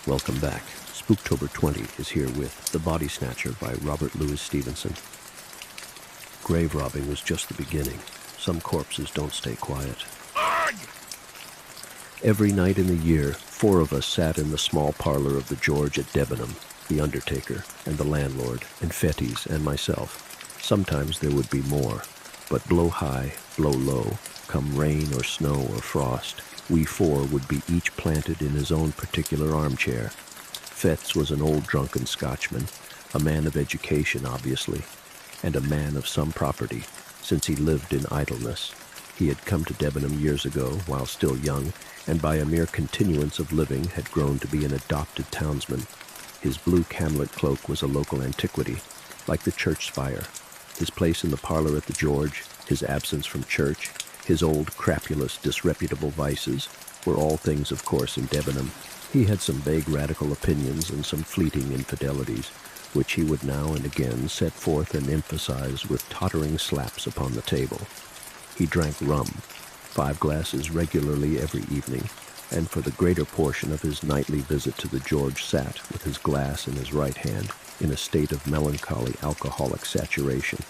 Welcome back. Spooktober 20 is here with The Body Snatcher by Robert Louis Stevenson. Grave robbing was just the beginning. Some corpses don't stay quiet. Every night in the year, 4 of us sat in the small parlor of the George at Debenham, the undertaker, and the landlord, and Fettes, and myself. Sometimes there would be more, but blow high, blow low, come rain or snow or frost, we 4 would be each planted in his own particular armchair. Fettes was an old drunken Scotchman, a man of education, obviously, and a man of some property, since he lived in idleness. He had come to Debenham years ago, while still young, and by a mere continuance of living had grown to be an adopted townsman. His blue camlet cloak was a local antiquity, like the church spire. His place in the parlor at the George, his absence from church, his old, crapulous, disreputable vices, were all things, of course, in Debenham. He had some vague radical opinions and some fleeting infidelities, which he would now and again set forth and emphasize with tottering slaps upon the table. He drank rum, 5 glasses regularly every evening, and for the greater portion of his nightly visit to the George sat, with his glass in his right hand, in a state of melancholy alcoholic saturation.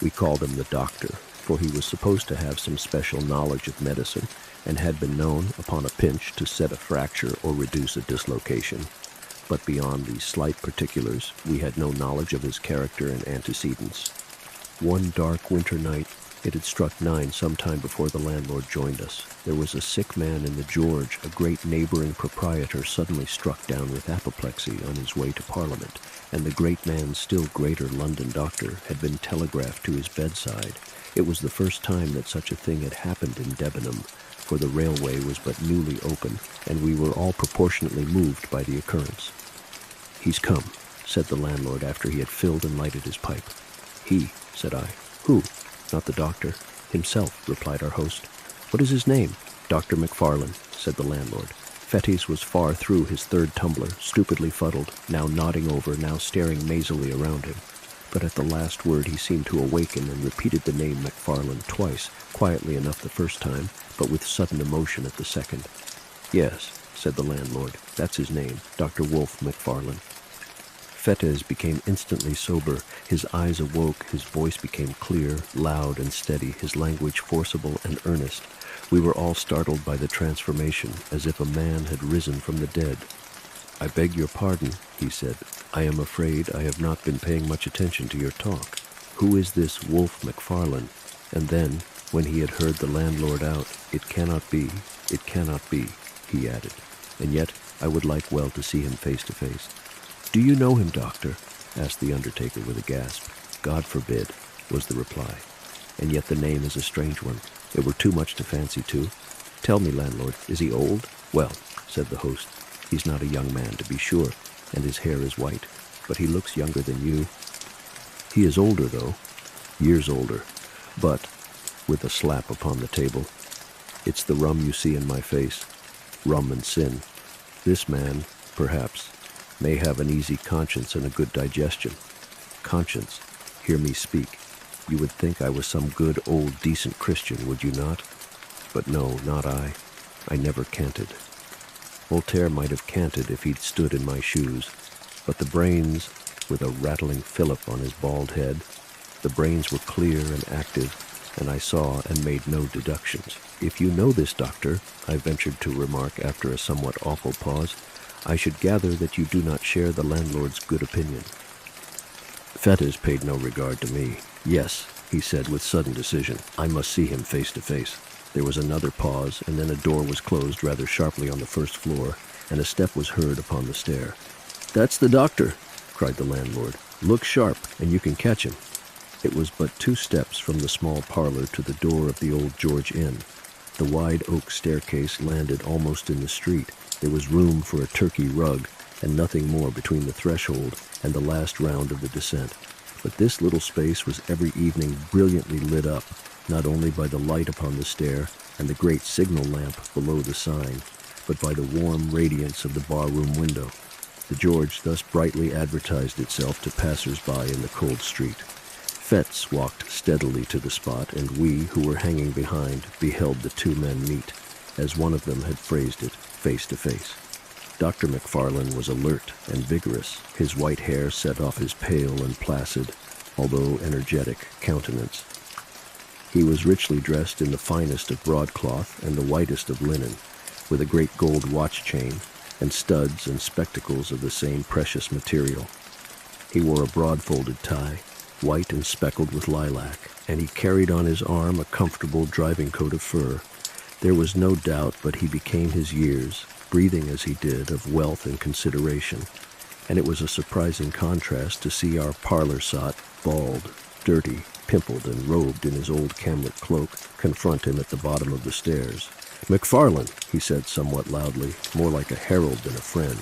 We called him the doctor, for he was supposed to have some special knowledge of medicine, and had been known, upon a pinch, to set a fracture or reduce a dislocation. But beyond these slight particulars, we had no knowledge of his character and antecedents. One dark winter night, it had struck 9 some time before the landlord joined us. There was a sick man in the George, a great neighboring proprietor suddenly struck down with apoplexy on his way to Parliament, and the great man's still greater London doctor had been telegraphed to his bedside. It was the first time that such a thing had happened in Debenham, for the railway was but newly open, and we were all proportionately moved by the occurrence. "He's come," said the landlord after he had filled and lighted his pipe. "He," said I. "Who?" "Not the doctor." "Himself," replied our host. "What is his name?" "Dr. McFarlane," said the landlord. Fettes was far through his 3rd tumbler, stupidly fuddled, now nodding over, now staring mazily around him. But at the last word he seemed to awaken and repeated the name McFarlane twice, quietly enough the first time, but with sudden emotion at the second. "Yes," said the landlord, "that's his name, Dr. Wolfe McFarlane." Fettes became instantly sober. His eyes awoke, his voice became clear, loud, and steady, his language forcible and earnest. We were all startled by the transformation, as if a man had risen from the dead. "I beg your pardon," he said. "I am afraid I have not been paying much attention to your talk. Who is this Wolfe McFarlane?" And then, when he had heard the landlord out, it cannot be," he added. "And yet I would like well to see him face to face." "Do you know him, doctor?" asked the undertaker with a gasp. "God forbid," was the reply. "And yet the name is a strange one. It were too much to fancy to. Tell me, landlord, is he old?" "Well," said the host, "he's not a young man, to be sure, and his hair is white, but he looks younger than you. He is older, though, years older, but," with a slap upon the table, "it's the rum you see in my face, rum and sin. This man, perhaps, may have an easy conscience and a good digestion. Conscience, hear me speak. You would think I was some good, old, decent Christian, would you not? But no, not I. I never canted. Voltaire might have canted if he'd stood in my shoes, but the brains, with a rattling fillip on his bald head, the brains were clear and active, and I saw and made no deductions. If you know this, doctor," I ventured to remark after a somewhat awful pause, "I should gather that you do not share the landlord's good opinion." Fettes paid no regard to me. "Yes," he said with sudden decision, "I must see him face to face." There was another pause, and then a door was closed rather sharply on the first floor, and a step was heard upon the stair. "That's the doctor," cried the landlord. "Look sharp, and you can catch him." It was but 2 steps from the small parlor to the door of the old George Inn. The wide oak staircase landed almost in the street. There was room for a Turkey rug, and nothing more between the threshold and the last round of the descent. But this little space was every evening brilliantly lit up, not only by the light upon the stair and the great signal lamp below the sign, but by the warm radiance of the bar-room window. The George thus brightly advertised itself to passers-by in the cold street. Fettes walked steadily to the spot, and we, who were hanging behind, beheld the 2 men meet, as one of them had phrased it, face to face. Dr. McFarlane was alert and vigorous, his white hair set off his pale and placid, although energetic, countenance. He was richly dressed in the finest of broadcloth and the whitest of linen, with a great gold watch chain, and studs and spectacles of the same precious material. He wore a broad-folded tie, white and speckled with lilac, and he carried on his arm a comfortable driving coat of fur. There was no doubt but he became his years, breathing as he did of wealth and consideration, and it was a surprising contrast to see our parlor sot, bald, dirty, pimpled, and robed in his old camlet cloak, confront him at the bottom of the stairs. "McFarlane," he said somewhat loudly, more like a herald than a friend.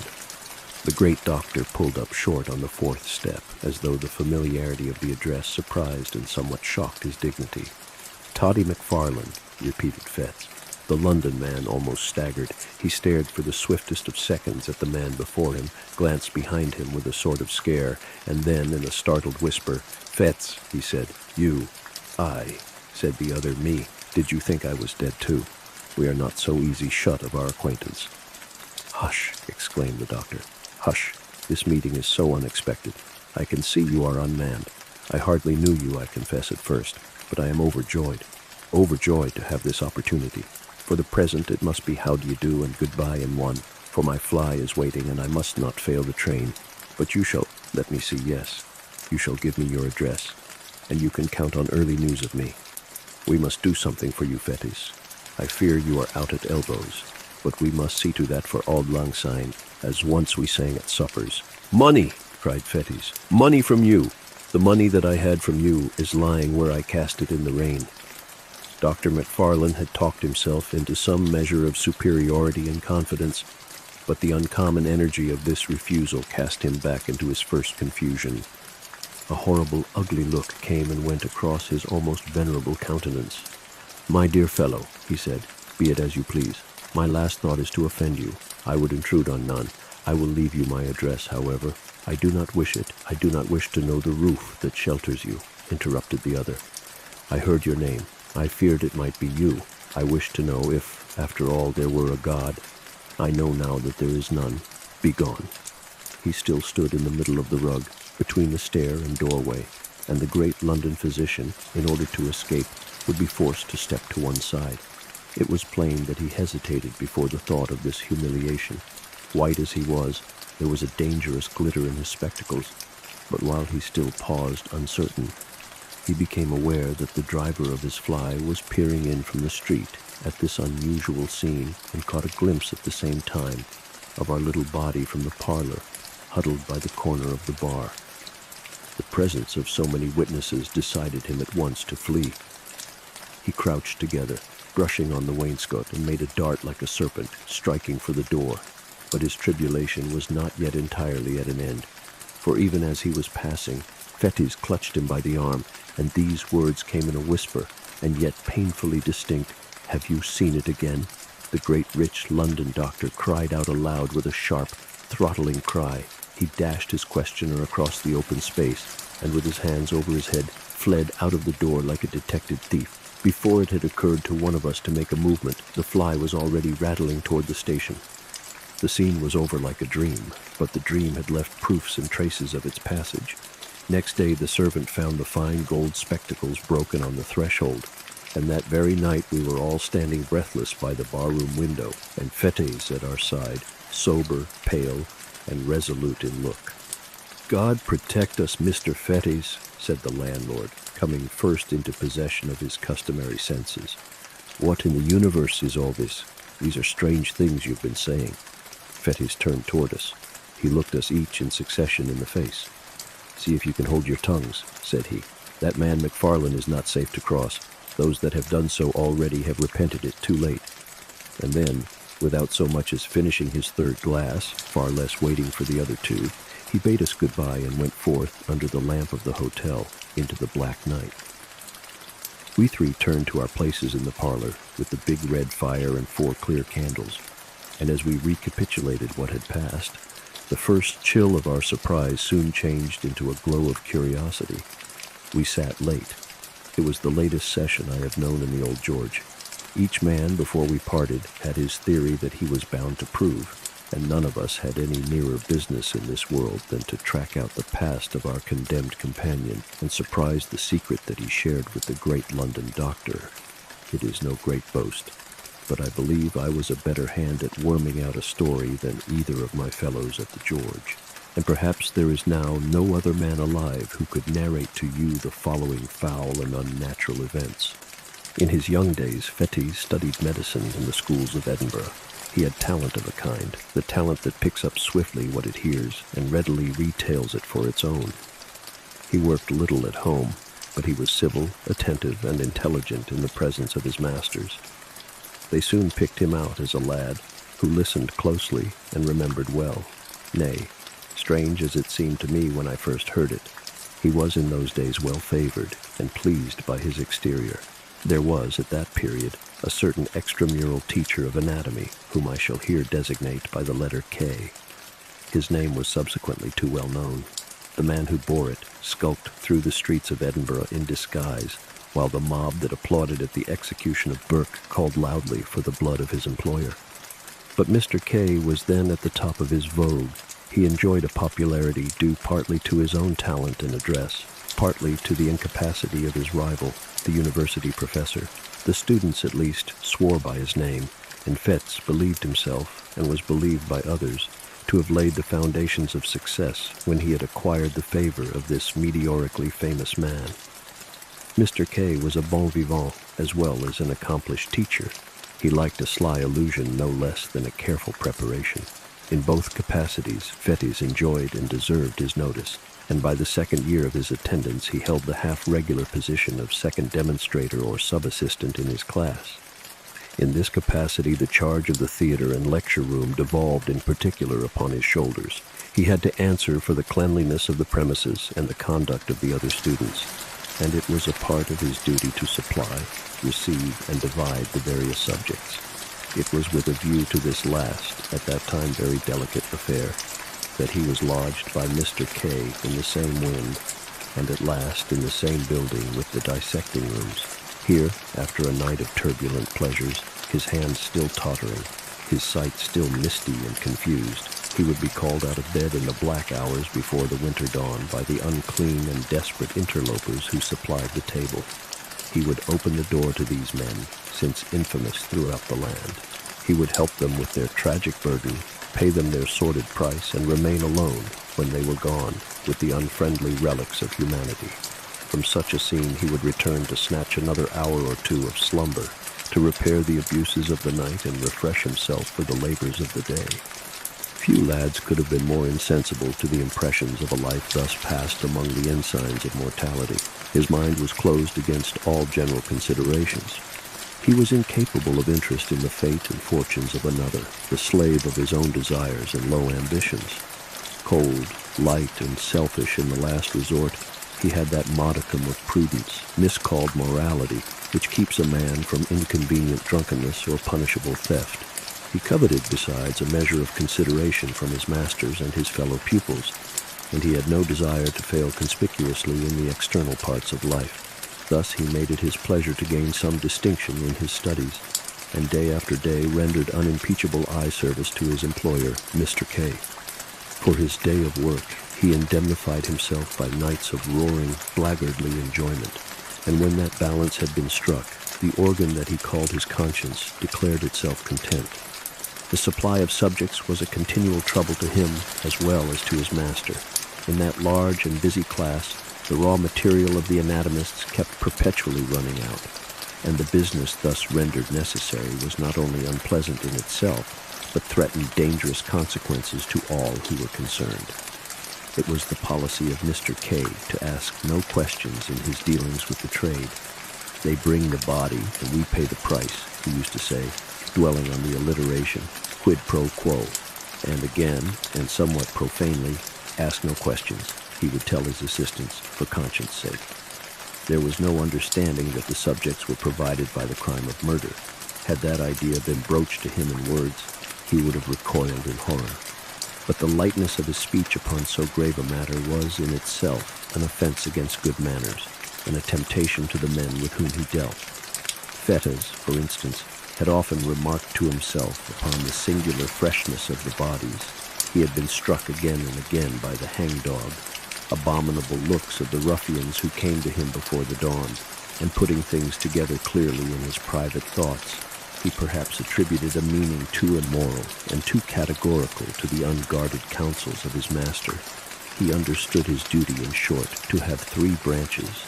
The great doctor pulled up short on the fourth step, as though the familiarity of the address surprised and somewhat shocked his dignity. "Toddy McFarlane," repeated Fetz. The London man almost staggered. He stared for the swiftest of seconds at the man before him, glanced behind him with a sort of scare, and then, in a startled whisper, "Fetz," he said. "You." "I," said the other. "Me. Did you think I was dead too? We are not so easy shut of our acquaintance." "Hush," exclaimed the doctor. "Hush. This meeting is so unexpected. I can see you are unmanned. I hardly knew you, I confess, at first, but I am overjoyed to have this opportunity. For the present, it must be how do you do and goodbye in one, for my fly is waiting and I must not fail the train. But you shall, let me see, yes, you shall give me your address, and you can count on early news of me. We must do something for you, Fettes. I fear you are out at elbows, but we must see to that for Auld Lang Syne, as once we sang at suppers." "Money!" cried Fettes. "Money from you! The money that I had from you is lying where I cast it in the rain." Dr. McFarlane had talked himself into some measure of superiority and confidence, but the uncommon energy of this refusal cast him back into his first confusion. A horrible, ugly look came and went across his almost venerable countenance. "My dear fellow," he said, "be it as you please. My last thought is to offend you. I would intrude on none. I will leave you my address, however. I do not wish it. I do not wish to know the roof that shelters you," interrupted the other. "I heard your name. I feared it might be you. I wished to know if, after all, there were a God. I know now that there is none. Begone." He still stood in the middle of the rug, between the stair and doorway, and the great London physician, in order to escape, would be forced to step to one side. It was plain that he hesitated before the thought of this humiliation. White as he was, there was a dangerous glitter in his spectacles, but while he still paused, uncertain, he became aware that the driver of his fly was peering in from the street at this unusual scene, and caught a glimpse at the same time of our little body from the parlor, huddled by the corner of the bar. The presence of so many witnesses decided him at once to flee. He crouched together, brushing on the wainscot, and made a dart like a serpent, striking for the door. But his tribulation was not yet entirely at an end, for even as he was passing, Fettes clutched him by the arm, and these words came in a whisper, and yet painfully distinct: "Have you seen it again?" The great rich London doctor cried out aloud with a sharp, throttling cry. He dashed his questioner across the open space, and with his hands over his head, fled out of the door like a detected thief. Before it had occurred to one of us to make a movement, the fly was already rattling toward the station. The scene was over like a dream, but the dream had left proofs and traces of its passage. Next day the servant found the fine gold spectacles broken on the threshold, and that very night we were all standing breathless by the barroom window, and Fettes at our side, sober, pale, and resolute in look. "God protect us, Mr. Fettes," said the landlord, coming first into possession of his customary senses. "What in the universe is all this? These are strange things you've been saying." Fettes turned toward us. He looked us each in succession in the face. "See if you can hold your tongues," said he. "That man McFarlane is not safe to cross. Those that have done so already have repented it too late." And then, without so much as finishing his third glass, far less waiting for the other two, he bade us goodbye and went forth under the lamp of the hotel into the black night. We three turned to our places in the parlor with the big red fire and 4 clear candles, and as we recapitulated what had passed, the first chill of our surprise soon changed into a glow of curiosity. We sat late. It was the latest session I have known in the Old George. Each man, before we parted, had his theory that he was bound to prove, and none of us had any nearer business in this world than to track out the past of our condemned companion and surprise the secret that he shared with the great London doctor. It is no great boast, but I believe I was a better hand at worming out a story than either of my fellows at the George, and perhaps there is now no other man alive who could narrate to you the following foul and unnatural events. In his young days, Fettes studied medicine in the schools of Edinburgh. He had talent of a kind, the talent that picks up swiftly what it hears and readily retails it for its own. He worked little at home, but he was civil, attentive, and intelligent in the presence of his masters. They soon picked him out as a lad who listened closely and remembered well. Nay, strange as it seemed to me when I first heard it, he was in those days well favored and pleased by his exterior. There was, at that period, a certain extramural teacher of anatomy, whom I shall here designate by the letter K. His name was subsequently too well known. The man who bore it skulked through the streets of Edinburgh in disguise, while the mob that applauded at the execution of Burke called loudly for the blood of his employer. But Mr. K was then at the top of his vogue. He enjoyed a popularity due partly to his own talent and address, partly to the incapacity of his rival, the university professor. The students, at least, swore by his name, and Fettes believed himself, and was believed by others, to have laid the foundations of success when he had acquired the favor of this meteorically famous man. Mr. K was a bon vivant as well as an accomplished teacher. He liked a sly allusion no less than a careful preparation. In both capacities, Fettes enjoyed and deserved his notice, and by the second year of his attendance he held the half-regular position of second demonstrator or sub-assistant in his class. In this capacity, the charge of the theater and lecture room devolved in particular upon his shoulders. He had to answer for the cleanliness of the premises and the conduct of the other students, and it was a part of his duty to supply, receive, and divide the various subjects. It was with a view to this last, at that time very delicate affair, that he was lodged by Mr. K in the same wind, and at last in the same building with the dissecting rooms. Here, after a night of turbulent pleasures, his hands still tottering, his sight still misty and confused, he would be called out of bed in the black hours before the winter dawn by the unclean and desperate interlopers who supplied the table. He would open the door to these men, since infamous throughout the land. He would help them with their tragic burden, pay them their sordid price, and remain alone, when they were gone, with the unfriendly relics of humanity. From such a scene he would return to snatch another hour or two of slumber, to repair the abuses of the night and refresh himself for the labors of the day. Few lads could have been more insensible to the impressions of a life thus passed among the ensigns of mortality. His mind was closed against all general considerations. He was incapable of interest in the fate and fortunes of another, the slave of his own desires and low ambitions. Cold, light, and selfish in the last resort, he had that modicum of prudence, miscalled morality, which keeps a man from inconvenient drunkenness or punishable theft. He coveted, besides, a measure of consideration from his masters and his fellow pupils, and he had no desire to fail conspicuously in the external parts of life. Thus he made it his pleasure to gain some distinction in his studies, and day after day rendered unimpeachable eye service to his employer, Mr. K. For his day of work, he indemnified himself by nights of roaring, blackguardly enjoyment, and when that balance had been struck, the organ that he called his conscience declared itself content. The supply of subjects was a continual trouble to him as well as to his master. In that large and busy class, the raw material of the anatomists kept perpetually running out, and the business thus rendered necessary was not only unpleasant in itself, but threatened dangerous consequences to all who were concerned. It was the policy of Mr. K to ask no questions in his dealings with the trade. "They bring the body, and we pay the price," he used to say, dwelling on the alliteration, quid pro quo, and again, and somewhat profanely, "ask no questions," he would tell his assistants, for conscience sake. There was no understanding that the subjects were provided by the crime of murder. Had that idea been broached to him in words, he would have recoiled in horror. But the lightness of his speech upon so grave a matter was in itself an offense against good manners, and a temptation to the men with whom he dealt. Fettes, for instance, had often remarked to himself upon the singular freshness of the bodies. He had been struck again and again by the hangdog, abominable looks of the ruffians who came to him before the dawn, and putting things together clearly in his private thoughts, he perhaps attributed a meaning too immoral and too categorical to the unguarded counsels of his master. He understood his duty, in short, to have three branches: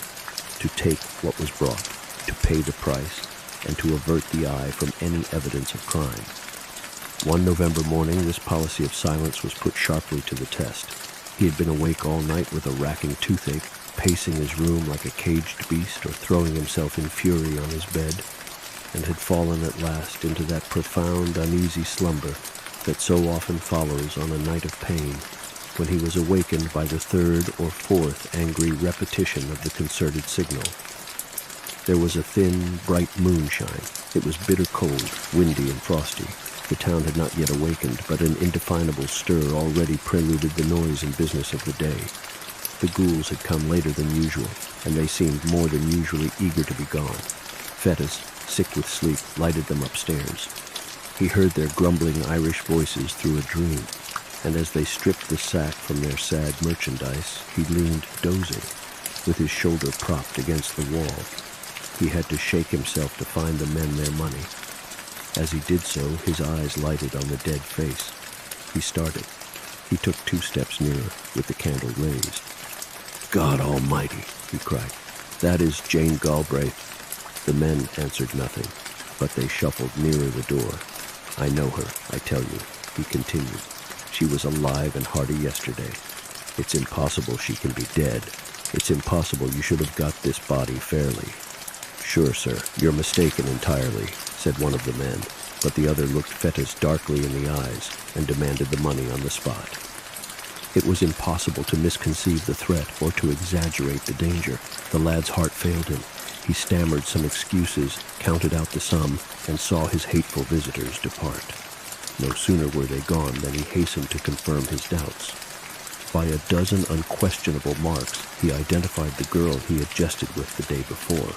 to take what was brought, to pay the price, and to avert the eye from any evidence of crime. One November morning, this policy of silence was put sharply to the test. He had been awake all night with a racking toothache, pacing his room like a caged beast or throwing himself in fury on his bed, and had fallen at last into that profound, uneasy slumber that so often follows on a night of pain, when he was awakened by the third or fourth angry repetition of the concerted signal. There was a thin, bright moonshine. It was bitter cold, windy and frosty. The town had not yet awakened, but an indefinable stir already preluded the noise and business of the day. The ghouls had come later than usual, and they seemed more than usually eager to be gone. Fettes, sick with sleep, lighted them upstairs. He heard their grumbling Irish voices through a dream, and as they stripped the sack from their sad merchandise, he leaned dozing, with his shoulder propped against the wall. He had to shake himself to find the men their money. As he did so, his eyes lighted on the dead face. He started. He took 2 steps nearer, with the candle raised. "God Almighty!" he cried. "That is Jane Galbraith." The men answered nothing, but they shuffled nearer the door. "I know her, I tell you," he continued. "She was alive and hearty yesterday. It's impossible she can be dead. It's impossible you should have got this body fairly." "Sure, sir, you're mistaken entirely," said one of the men, but the other looked Fettes darkly in the eyes and demanded the money on the spot. It was impossible to misconceive the threat or to exaggerate the danger. The lad's heart failed him. He stammered some excuses, counted out the sum, and saw his hateful visitors depart. No sooner were they gone than he hastened to confirm his doubts. By a dozen unquestionable marks, he identified the girl he had jested with the day before.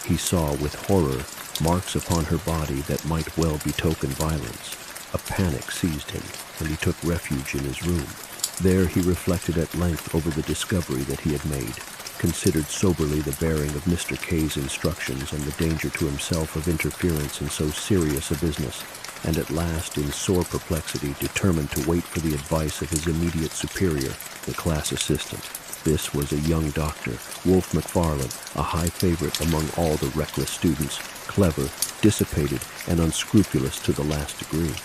He saw with horror marks upon her body that might well betoken violence. A panic seized him, and he took refuge in his room. There he reflected at length over the discovery that he had made, considered soberly the bearing of Mr. K's instructions and the danger to himself of interference in so serious a business, and at last, in sore perplexity, determined to wait for the advice of his immediate superior, the class assistant. This was a young doctor, Wolfe McFarlane, a high favorite among all the reckless students, clever, dissipated, and unscrupulous to the last degree.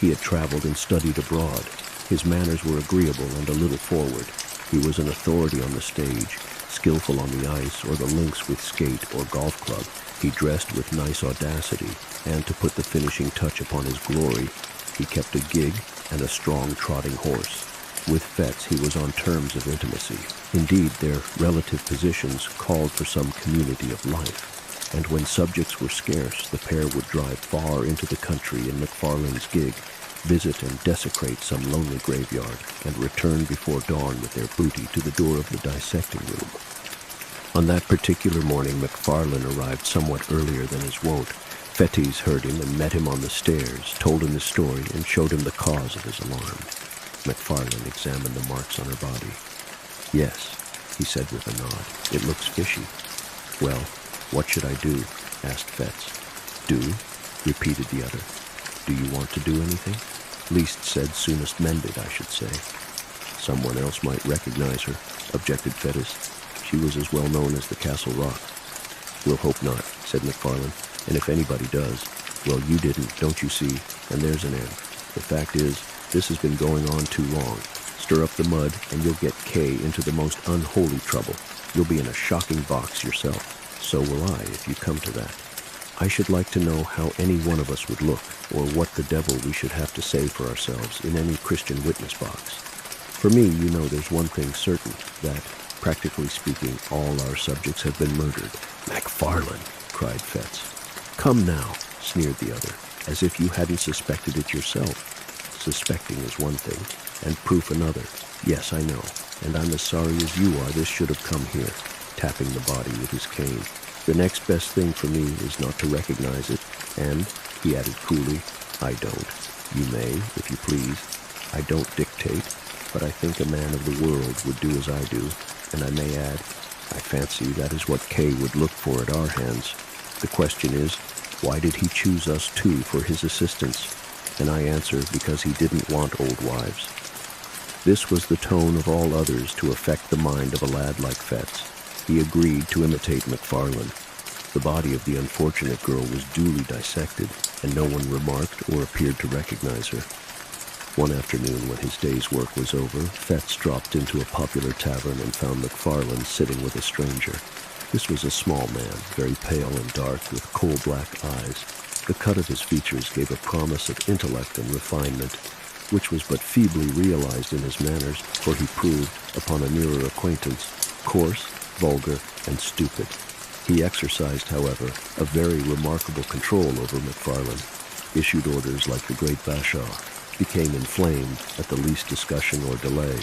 He had traveled and studied abroad. His manners were agreeable and a little forward. He was an authority on the stage, skillful on the ice or the links with skate or golf club. He dressed with nice audacity, and to put the finishing touch upon his glory, he kept a gig and a strong trotting horse. With Fettes he was on terms of intimacy. Indeed, their relative positions called for some community of life, and when subjects were scarce, the pair would drive far into the country in McFarlane's gig, visit and desecrate some lonely graveyard, and return before dawn with their booty to the door of the dissecting room. On that particular morning, McFarlane arrived somewhat earlier than his wont. Fettes heard him and met him on the stairs, told him his story, and showed him the cause of his alarm. McFarlane examined the marks on her body. "Yes," he said with a nod. "It looks fishy." "Well, what should I do?" asked Fettes. "Do?" repeated the other. "Do you want to do anything?" "Least said, soonest mended, I should say." "Someone else might recognize her," objected Fettes. "She was as well known as the Castle Rock." "We'll hope not," said McFarlane. "And if anybody does, well, you didn't, don't you see? And there's an end. The fact is, this has been going on too long. Stir up the mud, and you'll get K into the most unholy trouble. You'll be in a shocking box yourself. So will I, if you come to that. I should like to know how any one of us would look, or what the devil we should have to say for ourselves in any Christian witness box. For me, you know, there's one thing certain, that, practically speaking, all our subjects have been murdered." "McFarlane!" cried Fettes. "Come now," sneered the other, "as if you hadn't suspected it yourself. Suspecting is one thing, and proof another. Yes, I know, and I'm as sorry as you are this should have come here," tapping the body with his cane. "The next best thing for me is not to recognize it, And, he added coolly, I don't. You may, if you please. I don't dictate, but I think a man of the world would do as I do, and I may add, I fancy that is what Kay would look for at our hands. The question is, why did he choose us two for his assistance? And I answer, because he didn't want old wives. This was the tone of all others to affect the mind of a lad like Fetz. He agreed to imitate McFarlane. The body of the unfortunate girl was duly dissected, and no one remarked or appeared to recognize her. One afternoon, when his day's work was over, Fetz dropped into a popular tavern and found McFarlane sitting with a stranger. This was a small man, very pale and dark, with coal-black eyes. The cut of his features gave a promise of intellect and refinement, which was but feebly realized in his manners, for he proved, upon a nearer acquaintance, coarse, vulgar, and stupid. He exercised, however, a very remarkable control over McFarlane, issued orders like the great Bashaw, became inflamed at the least discussion or delay,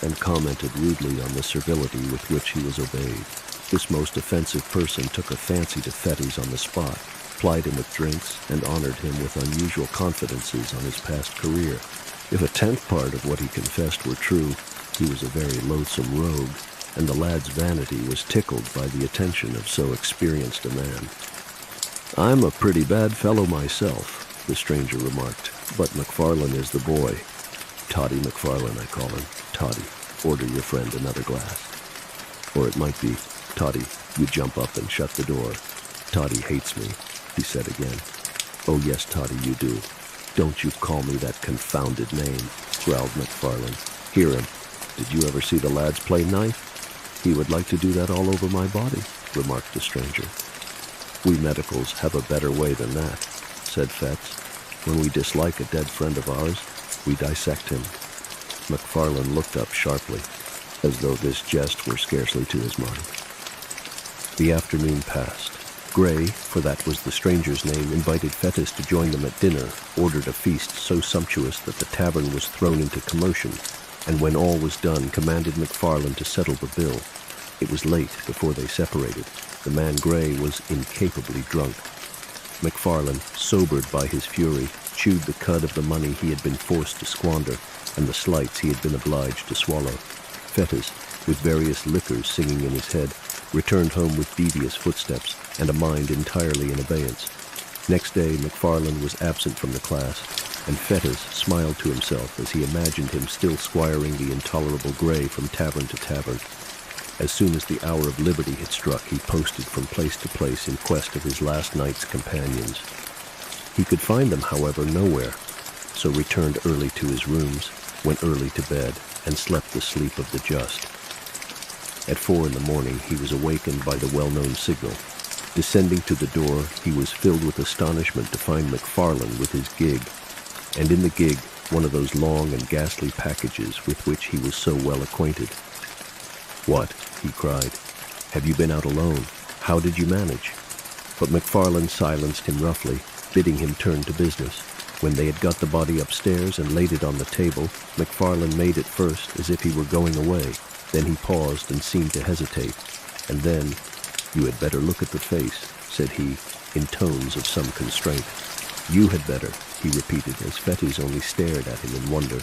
and commented rudely on the servility with which he was obeyed. This most offensive person took a fancy to Fettes on the spot, plied him with drinks, and honored him with unusual confidences on his past career. If a tenth part of what he confessed were true, he was a very loathsome rogue, and the lad's vanity was tickled by the attention of so experienced a man. I'm a pretty bad fellow myself, the stranger remarked, but McFarlane is the boy. Toddy McFarlane, I call him. Toddy, order your friend another glass. Or it might be, Toddy, you jump up and shut the door. Toddy hates me, he said again. Oh yes, Toddy, you do. Don't you call me that confounded name, growled McFarlane. Hear him. Did you ever see the lads play knife? He would like to do that all over my body, remarked the stranger. We medicals have a better way than that, said Fetz. When we dislike a dead friend of ours, we dissect him. McFarlane looked up sharply, as though this jest were scarcely to his mind. The afternoon passed. Gray, for that was the stranger's name, invited Fettes to join them at dinner, ordered a feast so sumptuous that the tavern was thrown into commotion, and when all was done, commanded McFarlane to settle the bill. It was late before they separated. The man Gray was incapably drunk. McFarlane, sobered by his fury, chewed the cud of the money he had been forced to squander, and the slights he had been obliged to swallow. Fettes, with various liquors singing in his head, returned home with devious footsteps and a mind entirely in abeyance. Next day, McFarlane was absent from the class, and Fettes smiled to himself as he imagined him still squiring the intolerable Gray from tavern to tavern. As soon as the hour of liberty had struck, he posted from place to place in quest of his last night's companions. He could find them, however, nowhere, so returned early to his rooms, went early to bed, and slept the sleep of the just. At 4 a.m, he was awakened by the well-known signal. Descending to the door, he was filled with astonishment to find McFarlane with his gig, and in the gig, one of those long and ghastly packages with which he was so well acquainted. What? He cried. Have you been out alone? How did you manage? But McFarlane silenced him roughly, bidding him turn to business. When they had got the body upstairs and laid it on the table, McFarlane made at first as if he were going away. Then he paused and seemed to hesitate. And then, you had better look at the face, said he, in tones of some constraint. You had better, he repeated, as Fettes only stared at him in wonder.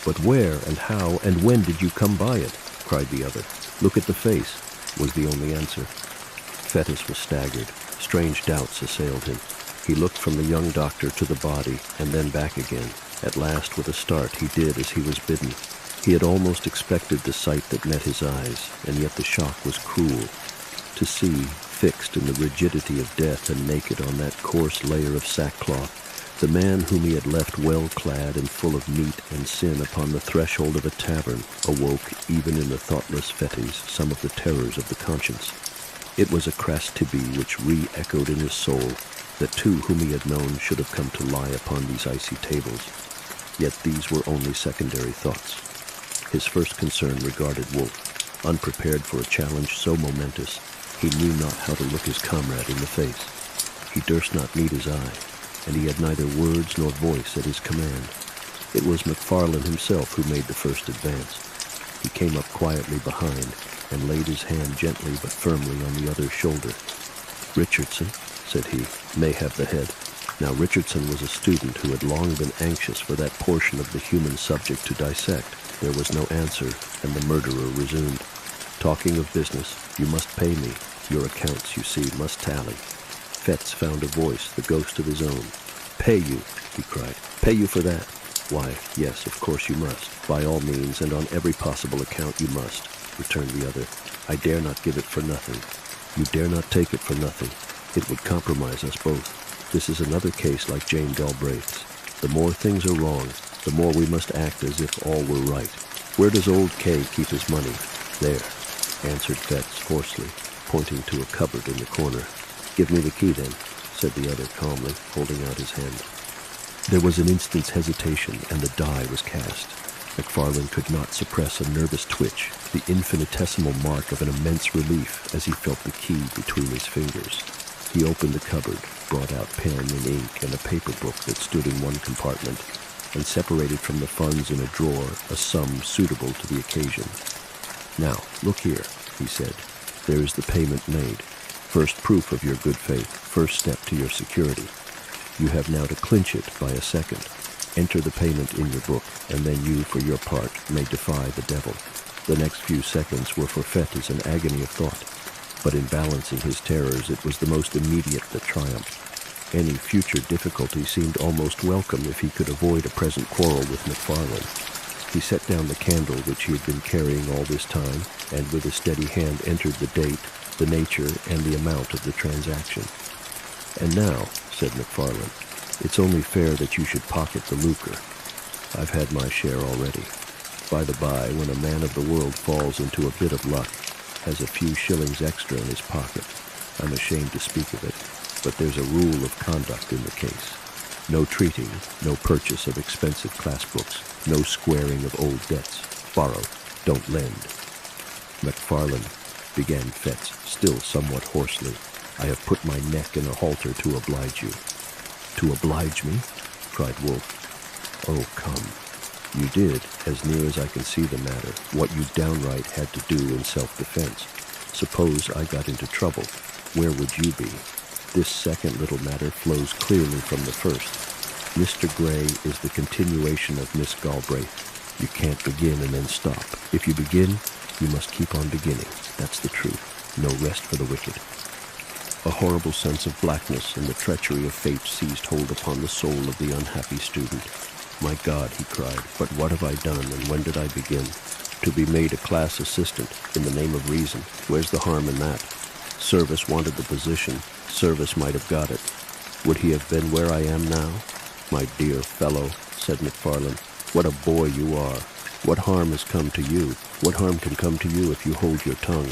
But where and how and when did you come by it? Cried the other. Look at the face, was the only answer. Fettes was staggered. Strange doubts assailed him. He looked from the young doctor to the body, and then back again. At last, with a start, he did as he was bidden. He had almost expected the sight that met his eyes, and yet the shock was cruel. To see, fixed in the rigidity of death and naked on that coarse layer of sackcloth, the man whom he had left well-clad and full of meat and sin upon the threshold of a tavern, awoke, even in the thoughtless Fettes, some of the terrors of the conscience. It was a crass tibi which re-echoed in his soul, that two whom he had known should have come to lie upon these icy tables. Yet these were only secondary thoughts. His first concern regarded Wolfe. Unprepared for a challenge so momentous, he knew not how to look his comrade in the face. He durst not meet his eye, and he had neither words nor voice at his command. It was McFarlane himself who made the first advance. He came up quietly behind, and laid his hand gently but firmly on the other's shoulder. Richardson, said he, may have the head. Now Richardson was a student who had long been anxious for that portion of the human subject to dissect. There was no answer, and the murderer resumed. Talking of business, you must pay me. Your accounts, you see, must tally. Fetz found a voice, the ghost of his own. Pay you, he cried. Pay you for that? Why, yes, of course you must. By all means, and on every possible account you must, returned the other. I dare not give it for nothing. You dare not take it for nothing. It would compromise us both. This is another case like Jane Galbraith's. The more things are wrong, the more we must act as if all were right. Where does old Kay keep his money? There, answered Fetz hoarsely, pointing to a cupboard in the corner. Give me the key, then, said the other calmly, holding out his hand. There was an instant's hesitation, and the die was cast. McFarlane could not suppress a nervous twitch, the infinitesimal mark of an immense relief as he felt the key between his fingers. He opened the cupboard, brought out pen and ink and a paper book that stood in one compartment, and separated from the funds in a drawer a sum suitable to the occasion. Now, look here, he said. There is the payment made. First proof of your good faith, first step to your security. You have now to clinch it by a second. Enter the payment in your book, and then you, for your part, may defy the devil. The next few seconds were for Fettes an agony of thought, but in balancing his terrors it was the most immediate that triumphed. Any future difficulty seemed almost welcome if he could avoid a present quarrel with McFarlane. He set down the candle which he had been carrying all this time, and with a steady hand entered the date, the nature, and the amount of the transaction. And now, said McFarlane, it's only fair that you should pocket the lucre. I've had my share already. By the by, when a man of the world falls into a bit of luck, has a few shillings extra in his pocket, I'm ashamed to speak of it, but there's a rule of conduct in the case. No treating, no purchase of expensive class books, no squaring of old debts. Borrow, don't lend. McFarlane, began Fetz, still somewhat hoarsely, I have put my neck in a halter to oblige you. To oblige me? Cried Wolfe. Oh, come. You did, as near as I can see the matter, what you downright had to do in self-defense. Suppose I got into trouble, where would you be? This second little matter flows clearly from the first. Mr. Gray is the continuation of Miss Galbraith. You can't begin and then stop. If you begin, you must keep on beginning. That's the truth. No rest for the wicked. A horrible sense of blackness and the treachery of fate seized hold upon the soul of the unhappy student. My God, he cried, but what have I done, and when did I begin? To be made a class assistant, in the name of reason, where's the harm in that? Service wanted the position, Service might have got it. Would he have been where I am now? My dear fellow, said McFarlane, what a boy you are. What harm has come to you? What harm can come to you if you hold your tongue?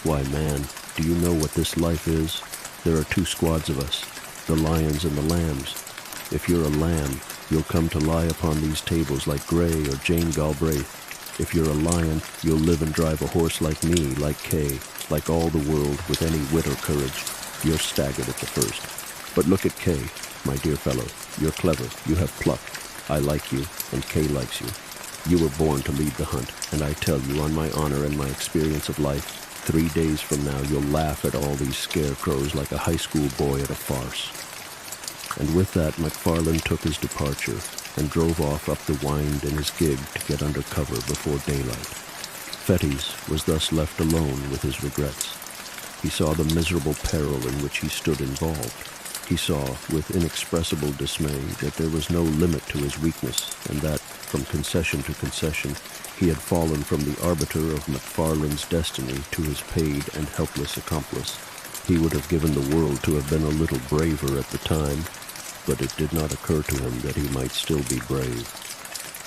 Why, man, do you know what this life is? There are two squads of us, the lions and the lambs. If you're a lamb, you'll come to lie upon these tables like Gray or Jane Galbraith. If you're a lion, you'll live and drive a horse like me, like Kay, like all the world with any wit or courage. You're staggered at the first. But look at Kay, my dear fellow. You're clever, you have pluck. I like you, and Kay likes you. You were born to lead the hunt, and I tell you on my honor and my experience of life, 3 days from now you'll laugh at all these scarecrows like a high school boy at a farce. And with that, McFarlane took his departure and drove off up the wind in his gig to get under cover before daylight. Fettes was thus left alone with his regrets. He saw the miserable peril in which he stood involved. He saw, with inexpressible dismay, that there was no limit to his weakness, and that, from concession to concession, he had fallen from the arbiter of McFarlane's destiny to his paid and helpless accomplice. He would have given the world to have been a little braver at the time, but it did not occur to him that he might still be brave.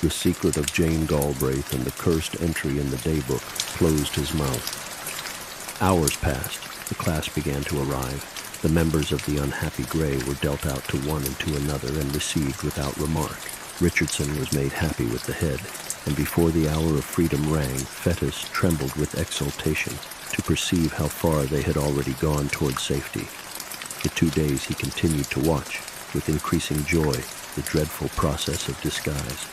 The secret of Jane Galbraith and the cursed entry in the daybook closed his mouth. Hours passed. The class began to arrive. The members of the unhappy Gray were dealt out to one and to another and received without remark. Richardson was made happy with the head, and before the hour of freedom rang, Fettes trembled with exultation to perceive how far they had already gone toward safety. For 2 days he continued to watch, with increasing joy, the dreadful process of disguise.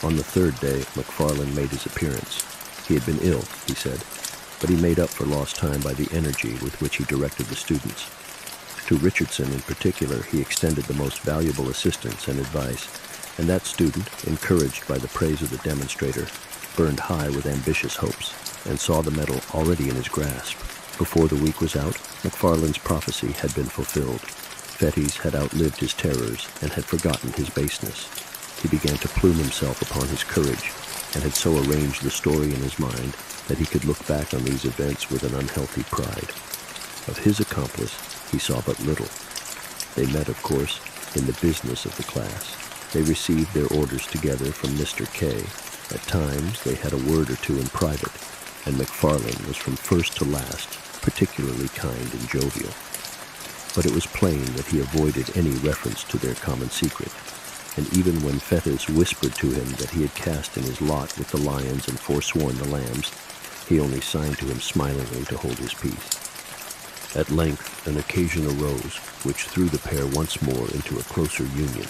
On the 3rd day, McFarlane made his appearance. He had been ill, he said, but he made up for lost time by the energy with which he directed the students. To Richardson in particular, he extended the most valuable assistance and advice, and that student, encouraged by the praise of the demonstrator, burned high with ambitious hopes and saw the medal already in his grasp. Before the week was out, McFarlane's prophecy had been fulfilled. Fettes had outlived his terrors and had forgotten his baseness. He began to plume himself upon his courage and had so arranged the story in his mind that he could look back on these events with an unhealthy pride. Of his accomplice, he saw but little. They met, of course, in the business of the class. They received their orders together from Mr. K. At times, they had a word or two in private, and McFarlane was from first to last particularly kind and jovial. But it was plain that he avoided any reference to their common secret, and even when Fettes whispered to him that he had cast in his lot with the lions and forsworn the lambs, he only signed to him smilingly to hold his peace. At length, an occasion arose which threw the pair once more into a closer union.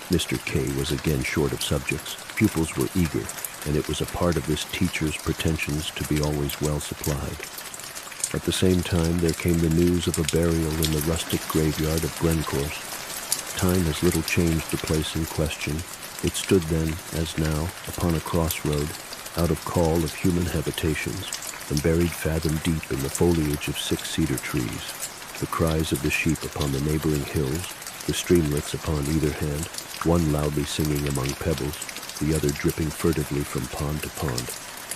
Mr. K was again short of subjects, pupils were eager, and it was a part of this teacher's pretensions to be always well supplied. At the same time, there came the news of a burial in the rustic graveyard of Glencorse. Time has little changed the place in question. It stood then, as now, upon a crossroad, out of call of human habitations, and buried fathom deep in the foliage of 6 cedar trees. The cries of the sheep upon the neighboring hills, the streamlets upon either hand, one loudly singing among pebbles, the other dripping furtively from pond to pond,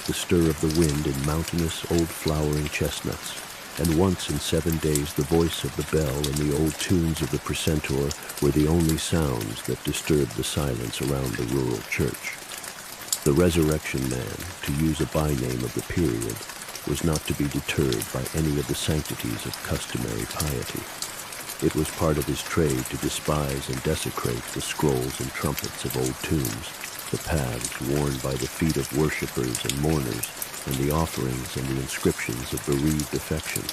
the stir of the wind in mountainous old flowering chestnuts, and once in 7 days the voice of the bell and the old tunes of the precentor were the only sounds that disturbed the silence around the rural church. The Resurrection Man, to use a byname of the period, was not to be deterred by any of the sanctities of customary piety. It was part of his trade to despise and desecrate the scrolls and trumpets of old tombs, the paths worn by the feet of worshippers and mourners, and the offerings and the inscriptions of bereaved affection.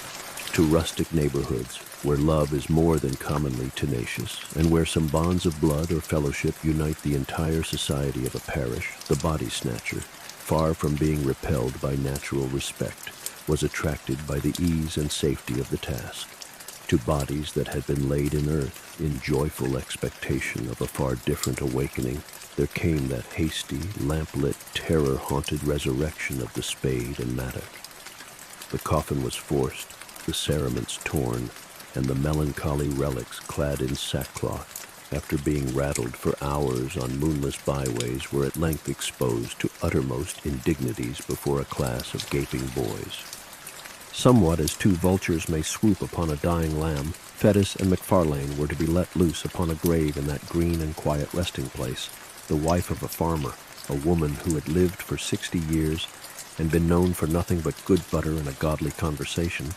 To rustic neighborhoods, where love is more than commonly tenacious, and where some bonds of blood or fellowship unite the entire society of a parish, the body snatcher, far from being repelled by natural respect, was attracted by the ease and safety of the task. To bodies that had been laid in earth in joyful expectation of a far different awakening, there came that hasty, lamp-lit, terror-haunted resurrection of the spade and mattock. The coffin was forced, the cerements torn, and the melancholy relics clad in sackcloth, after being rattled for hours on moonless byways, were at length exposed to uttermost indignities before a class of gaping boys. Somewhat as 2 vultures may swoop upon a dying lamb, Fettes and McFarlane were to be let loose upon a grave in that green and quiet resting place. The wife of a farmer, a woman who had lived for 60 years and been known for nothing but good butter and a godly conversation,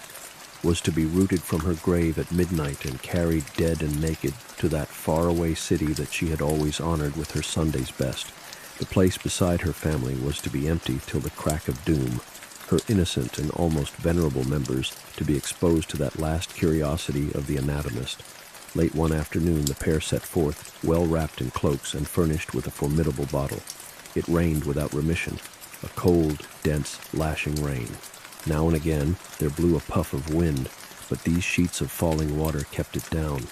was to be rooted from her grave at midnight and carried dead and naked to that faraway city that she had always honored with her Sunday's best. The place beside her family was to be empty till the crack of doom, her innocent and almost venerable members to be exposed to that last curiosity of the anatomist. Late one afternoon the pair set forth, well wrapped in cloaks and furnished with a formidable bottle. It rained without remission, a cold, dense, lashing rain. Now and again there blew a puff of wind, but these sheets of falling water kept it down.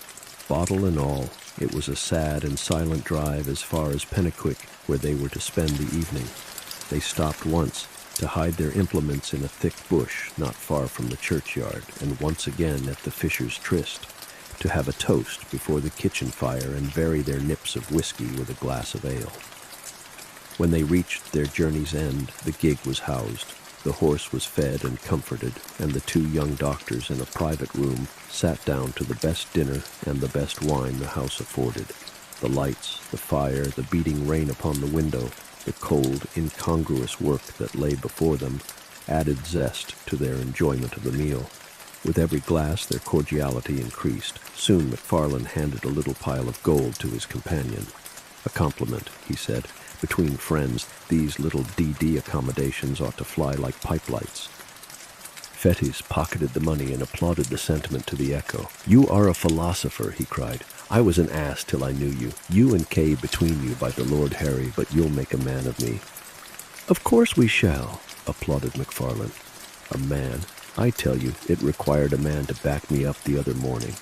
Bottle and all, it was a sad and silent drive as far as Pennaquick, where they were to spend the evening. They stopped once to hide their implements in a thick bush not far from the churchyard, and once again at the Fisher's Tryst, to have a toast before the kitchen fire and vary their nips of whiskey with a glass of ale. When they reached their journey's end, the gig was housed, the horse was fed and comforted, and the 2 young doctors in a private room sat down to the best dinner and the best wine the house afforded. The lights, the fire, the beating rain upon the window, the cold, incongruous work that lay before them, added zest to their enjoyment of the meal. With every glass their cordiality increased. Soon McFarlane handed a little pile of gold to his companion. "A compliment," he said. "Between friends, these little D.D. accommodations ought to fly like pipe lights." Fettes pocketed the money and applauded the sentiment to the echo. "You are a philosopher," he cried. "I was an ass till I knew you. You and Kay between you, by the Lord Harry, but you'll make a man of me." "Of course we shall," applauded McFarlane. "A man? I tell you, it required a man to back me up the other morning."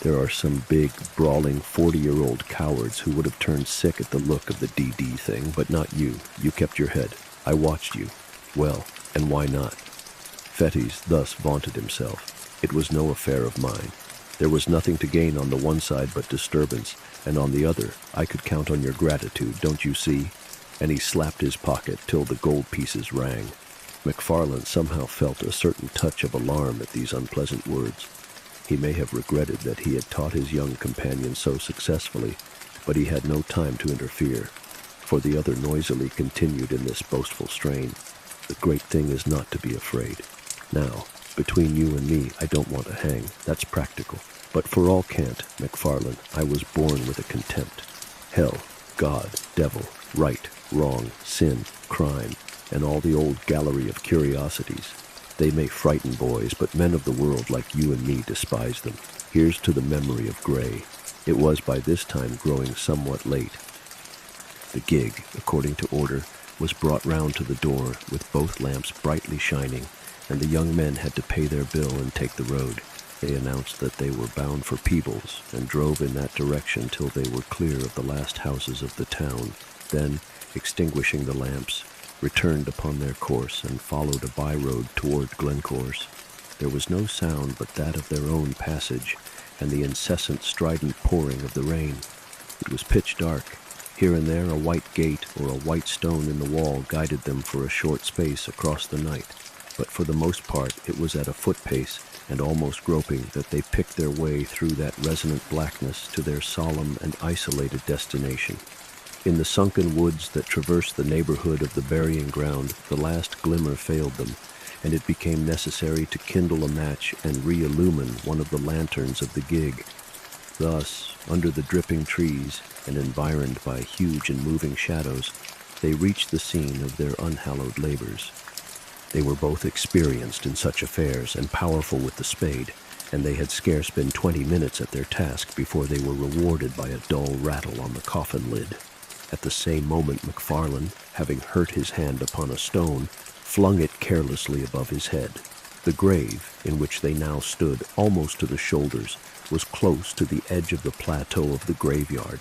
There are some big, brawling 40-year-old cowards who would have turned sick at the look of the DD thing, but not you. You kept your head. I watched you. Well, and why not? Fettes thus vaunted himself. It was no affair of mine. There was nothing to gain on the one side but disturbance, and on the other, I could count on your gratitude, don't you see? And he slapped his pocket till the gold pieces rang. McFarlane somehow felt a certain touch of alarm at these unpleasant words. He may have regretted that he had taught his young companion so successfully, but he had no time to interfere, for the other noisily continued in this boastful strain. The great thing is not to be afraid. Now, between you and me, I don't want to hang. That's practical. But for all cant, McFarlane, I was born with a contempt. Hell, God, devil, right, wrong, sin, crime, and all the old gallery of curiosities. They may frighten boys, but men of the world like you and me despise them. Here's to the memory of Gray. It was by this time growing somewhat late. The gig, according to order, was brought round to the door with both lamps brightly shining, and the young men had to pay their bill and take the road. They announced that they were bound for Peebles and drove in that direction till they were clear of the last houses of the town. Then, extinguishing the lamps, returned upon their course and followed a by-road toward Glencorse. There was no sound but that of their own passage and the incessant strident pouring of the rain. It was pitch dark. Here and there a white gate or a white stone in the wall guided them for a short space across the night, but for the most part it was at a foot pace and almost groping that they picked their way through that resonant blackness to their solemn and isolated destination. In the sunken woods that traversed the neighborhood of the burying ground, the last glimmer failed them, and it became necessary to kindle a match and re-illumine one of the lanterns of the gig. Thus, under the dripping trees and environed by huge and moving shadows, they reached the scene of their unhallowed labors. They were both experienced in such affairs and powerful with the spade, and they had scarce been 20 minutes at their task before they were rewarded by a dull rattle on the coffin lid. At the same moment McFarlane, having hurt his hand upon a stone, flung it carelessly above his head. The grave, in which they now stood almost to the shoulders, was close to the edge of the plateau of the graveyard,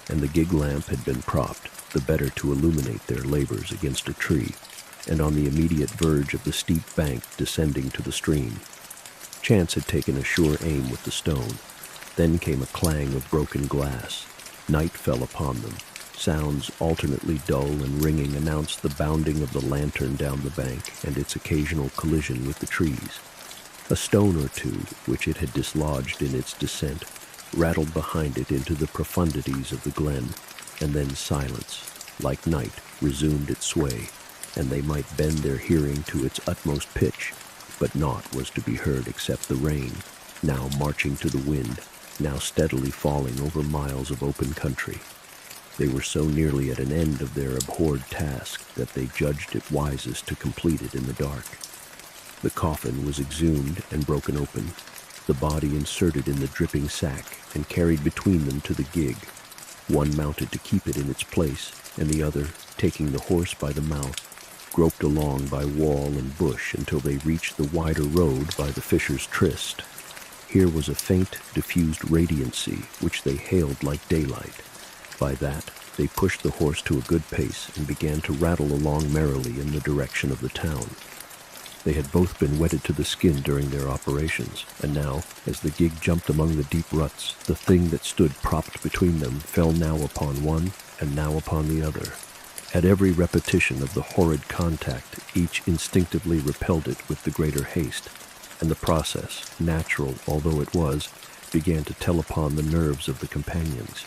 and the gig lamp had been propped, the better to illuminate their labors, against a tree, and on the immediate verge of the steep bank descending to the stream. Chance had taken a sure aim with the stone. Then came a clang of broken glass. Night fell upon them. Sounds alternately dull and ringing announced the bounding of the lantern down the bank and its occasional collision with the trees. A stone or two, which it had dislodged in its descent, rattled behind it into the profundities of the glen, and then silence, like night, resumed its sway, and they might bend their hearing to its utmost pitch, but naught was to be heard except the rain, now marching to the wind, now steadily falling over miles of open country. They were so nearly at an end of their abhorred task that they judged it wisest to complete it in the dark. The coffin was exhumed and broken open, the body inserted in the dripping sack and carried between them to the gig. One mounted to keep it in its place, and the other, taking the horse by the mouth, groped along by wall and bush until they reached the wider road by the Fisher's Tryst. Here was a faint, diffused radiancy which they hailed like daylight. By that, they pushed the horse to a good pace and began to rattle along merrily in the direction of the town. They had both been wetted to the skin during their operations, and now, as the gig jumped among the deep ruts, the thing that stood propped between them fell now upon one and now upon the other. At every repetition of the horrid contact, each instinctively repelled it with the greater haste, and the process, natural although it was, began to tell upon the nerves of the companions.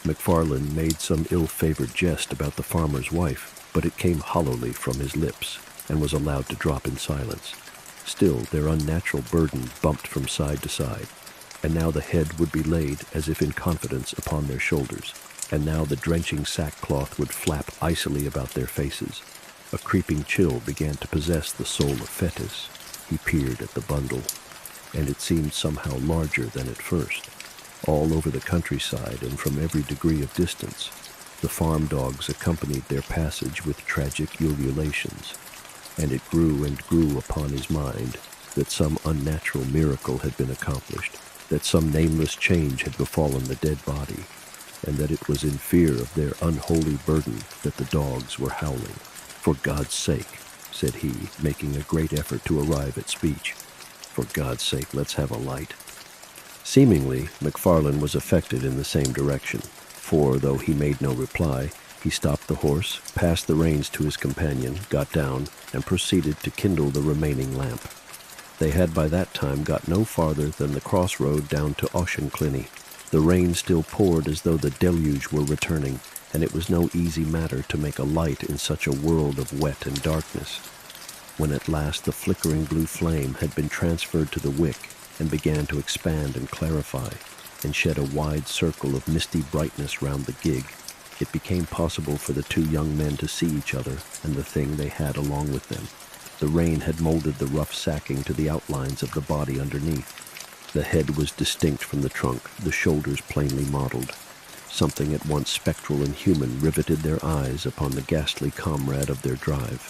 McFarlane made some ill-favored jest about the farmer's wife, but it came hollowly from his lips, and was allowed to drop in silence. Still, their unnatural burden bumped from side to side, and now the head would be laid, as if in confidence, upon their shoulders, and now the drenching sackcloth would flap icily about their faces. A creeping chill began to possess the soul of Fettes. He peered at the bundle, and it seemed somehow larger than at first. All over the countryside and from every degree of distance, the farm dogs accompanied their passage with tragic ululations, and it grew and grew upon his mind that some unnatural miracle had been accomplished. that some nameless change had befallen the dead body, and that it was in fear of their unholy burden that the dogs were howling. "For God's sake," said he, making a great effort to arrive at speech. "For God's sake, let's have a light." Seemingly, McFarlane was affected in the same direction, for, though he made no reply, he stopped the horse, passed the reins to his companion, got down, and proceeded to kindle the remaining lamp. They had by that time got no farther than the crossroad down to Auchenclinny. The rain still poured as though the deluge were returning, and it was no easy matter to make a light in such a world of wet and darkness. When at last the flickering blue flame had been transferred to the wick and began to expand and clarify, and shed a wide circle of misty brightness round the gig, it became possible for the two young men to see each other and the thing they had along with them. The rain had molded the rough sacking to the outlines of the body underneath. The head was distinct from the trunk, the shoulders plainly modeled. Something at once spectral and human riveted their eyes upon the ghastly comrade of their drive.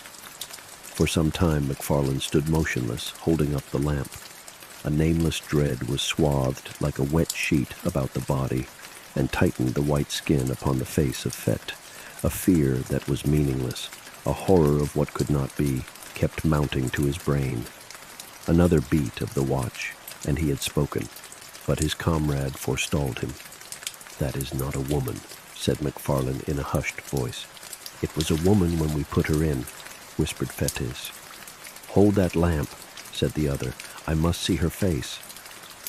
For some time McFarlane stood motionless, holding up the lamp. A nameless dread was swathed like a wet sheet about the body, and tightened the white skin upon the face of Fett. A fear that was meaningless, a horror of what could not be, kept mounting to his brain. Another beat of the watch, and he had spoken, but his comrade forestalled him. "That is not a woman," said McFarlane in a hushed voice. "It was a woman when we put her in," whispered Fettes. "Hold that lamp," said the other. "I must see her face."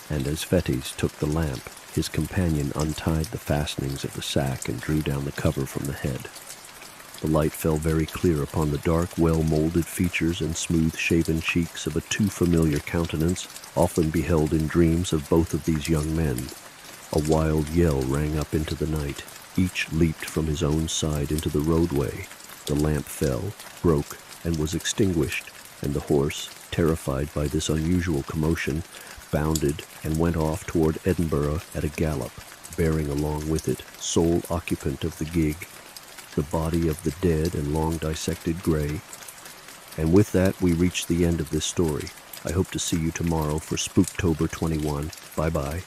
And as Fettes took the lamp, his companion untied the fastenings of the sack and drew down the cover from the head. The light fell very clear upon the dark, well-molded features and smooth-shaven cheeks of a too familiar countenance often beheld in dreams of both of these young men. A wild yell rang up into the night. Each leaped from his own side into the roadway. The lamp fell, broke, and was extinguished, and the horse, terrified by this unusual commotion, bounded and went off toward Edinburgh at a gallop, bearing along with it, sole occupant of the gig, the body of the dead and long-dissected Grey. And with that we reach the end of this story. I hope to see you tomorrow for Spooktober 21. Bye-bye.